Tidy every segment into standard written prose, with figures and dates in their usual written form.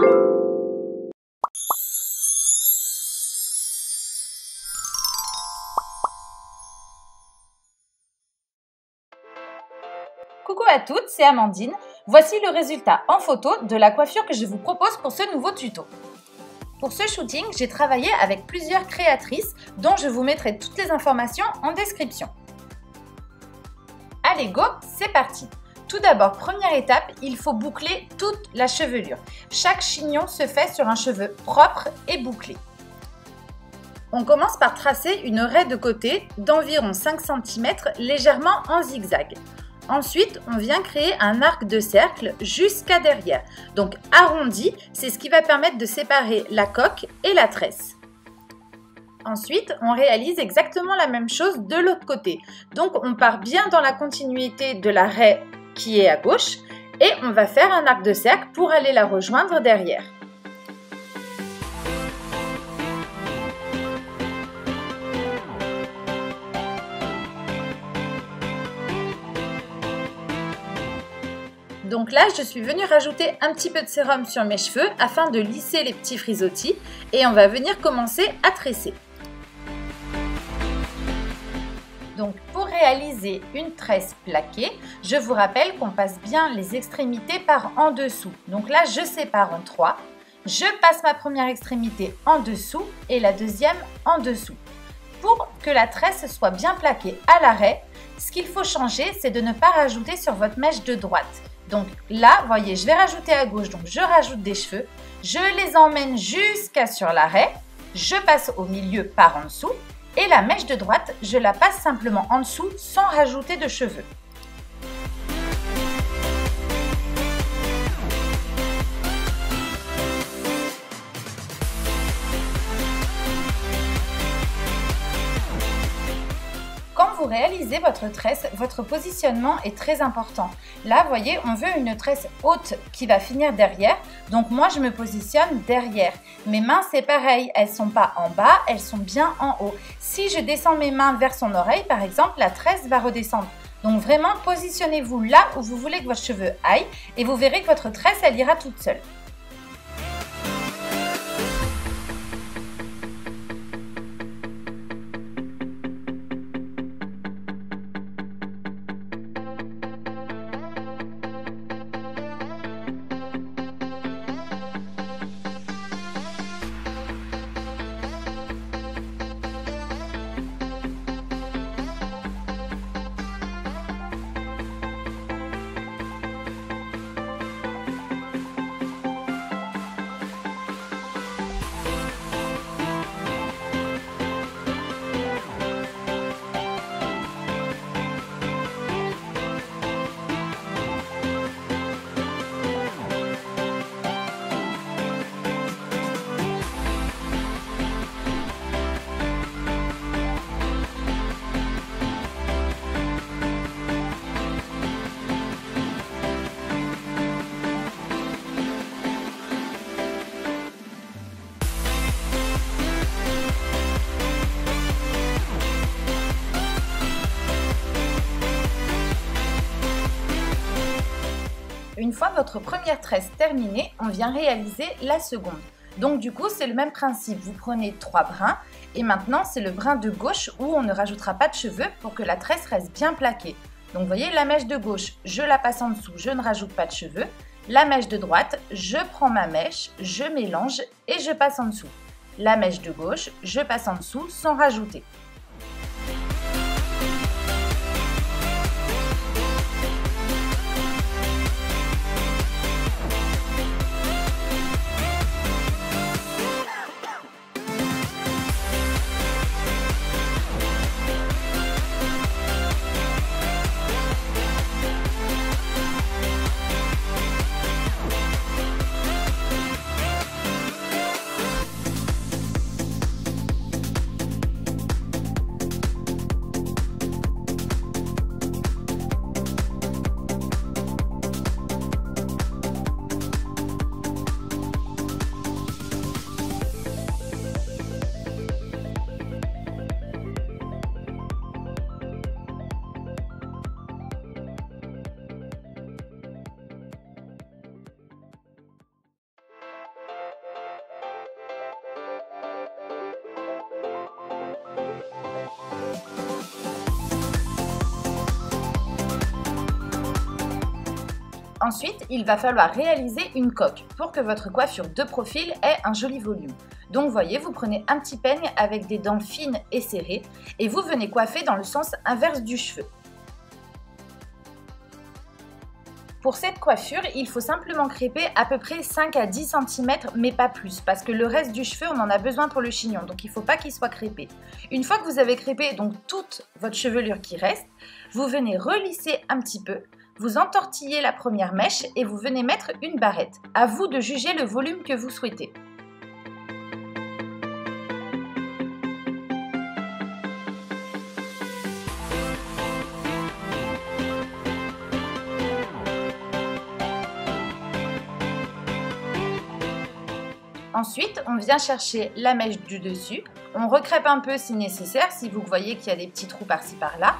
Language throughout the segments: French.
Coucou à toutes, c'est Amandine. Voici le résultat en photo de la coiffure que je vous propose pour ce nouveau tuto. Pour ce shooting, j'ai travaillé avec plusieurs créatrices dont je vous mettrai toutes les informations en description. Allez go, c'est parti! Tout d'abord, première étape, il faut boucler toute la chevelure. Chaque chignon se fait sur un cheveu propre et bouclé. On commence par tracer une raie de côté d'environ 5 cm légèrement en zigzag. Ensuite, on vient créer un arc de cercle jusqu'à derrière. Donc arrondi, c'est ce qui va permettre de séparer la coque et la tresse. Ensuite, on réalise exactement la même chose de l'autre côté. Donc on part bien dans la continuité de la raie qui est à gauche et on va faire un arc de cercle pour aller la rejoindre derrière. Donc là, je suis venue rajouter un petit peu de sérum sur mes cheveux afin de lisser les petits frisottis et on va venir commencer à tresser. Donc pour réaliser une tresse plaquée, je vous rappelle qu'on passe bien les extrémités par en dessous. Donc là, je sépare en 3. Je passe ma première extrémité en dessous et la deuxième en dessous. Pour que la tresse soit bien plaquée à l'arrêt, ce qu'il faut changer, c'est de ne pas rajouter sur votre mèche de droite. Donc là, voyez, je vais rajouter à gauche, donc je rajoute des cheveux, je les emmène jusqu'à sur l'arrêt, je passe au milieu par en dessous et la mèche de droite, je la passe simplement en dessous sans rajouter de cheveux. Quand vous réalisez votre tresse, votre positionnement est très important. Là, vous voyez, on veut une tresse haute qui va finir derrière. Donc moi, je me positionne derrière. Mes mains, c'est pareil. Elles ne sont pas en bas, elles sont bien en haut. Si je descends mes mains vers son oreille, par exemple, la tresse va redescendre. Donc vraiment, positionnez-vous là où vous voulez que votre cheveu aille et vous verrez que votre tresse, elle ira toute seule. Une fois votre première tresse terminée, on vient réaliser la seconde. Donc du coup, c'est le même principe. Vous prenez 3 brins et maintenant, c'est le brin de gauche où on ne rajoutera pas de cheveux pour que la tresse reste bien plaquée. Donc vous voyez, la mèche de gauche, je la passe en dessous, je ne rajoute pas de cheveux. La mèche de droite, je prends ma mèche, je mélange et je passe en dessous. La mèche de gauche, je passe en dessous sans rajouter. Ensuite, il va falloir réaliser une coque pour que votre coiffure de profil ait un joli volume. Donc voyez, vous prenez un petit peigne avec des dents fines et serrées et vous venez coiffer dans le sens inverse du cheveu. Pour cette coiffure, il faut simplement crêper à peu près 5 à 10 cm, mais pas plus, parce que le reste du cheveu, on en a besoin pour le chignon, donc il ne faut pas qu'il soit crêpé. Une fois que vous avez crêpé donc toute votre chevelure qui reste, vous venez relisser un petit peu, vous entortillez la première mèche et vous venez mettre une barrette. À vous de juger le volume que vous souhaitez. Ensuite, on vient chercher la mèche du dessus, on recrêpe un peu si nécessaire, si vous voyez qu'il y a des petits trous par-ci par-là.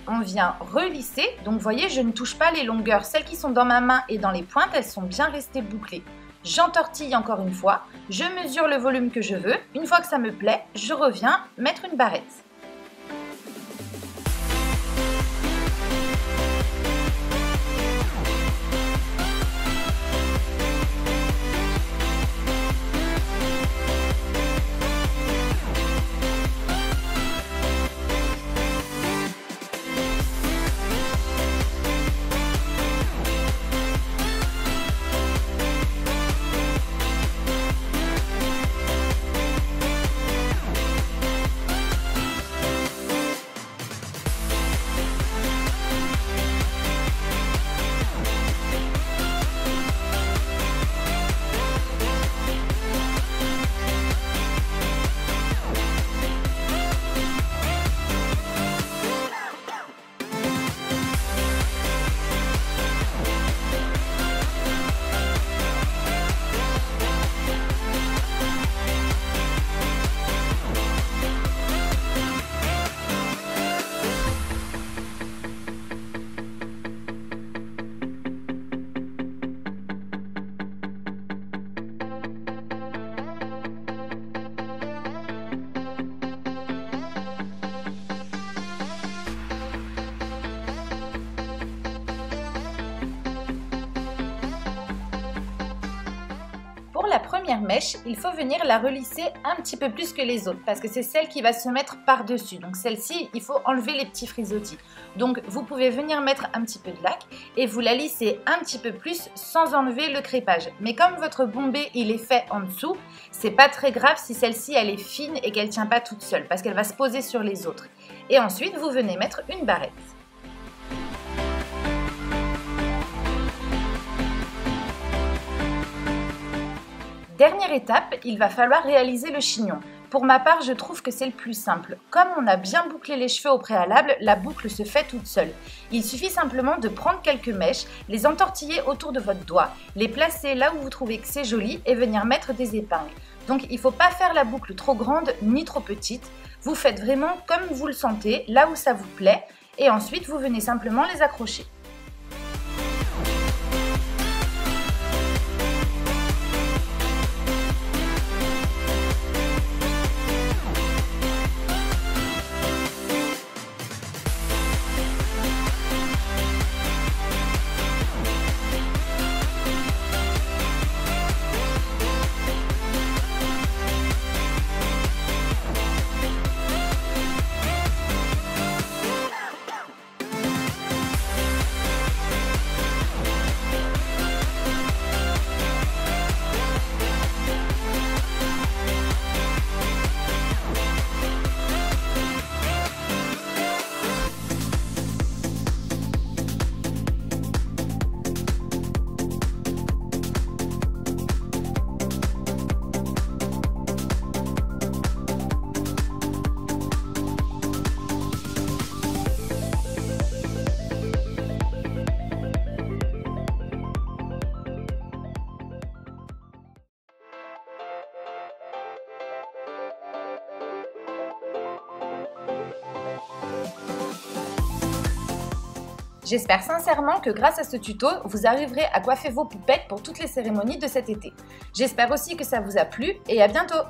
On vient relisser, donc vous voyez, je ne touche pas les longueurs, celles qui sont dans ma main et dans les pointes, elles sont bien restées bouclées. J'entortille encore une fois, je mesure le volume que je veux, une fois que ça me plaît, je reviens mettre une barrette. Pour la première mèche, il faut venir la relisser un petit peu plus que les autres parce que c'est celle qui va se mettre par-dessus. Donc celle-ci, il faut enlever les petits frisottis. Donc vous pouvez venir mettre un petit peu de lac et vous la lissez un petit peu plus sans enlever le crépage. Mais comme votre bombé il est fait en dessous, c'est pas très grave si celle-ci elle est fine et qu'elle tient pas toute seule parce qu'elle va se poser sur les autres. Et ensuite vous venez mettre une barrette. Dernière étape, il va falloir réaliser le chignon. Pour ma part, je trouve que c'est le plus simple. Comme on a bien bouclé les cheveux au préalable, la boucle se fait toute seule. Il suffit simplement de prendre quelques mèches, les entortiller autour de votre doigt, les placer là où vous trouvez que c'est joli et venir mettre des épingles. Donc il ne faut pas faire la boucle trop grande ni trop petite. Vous faites vraiment comme vous le sentez, là où ça vous plaît, et ensuite vous venez simplement les accrocher. J'espère sincèrement que grâce à ce tuto, vous arriverez à coiffer vos poupettes pour toutes les cérémonies de cet été. J'espère aussi que ça vous a plu et à bientôt!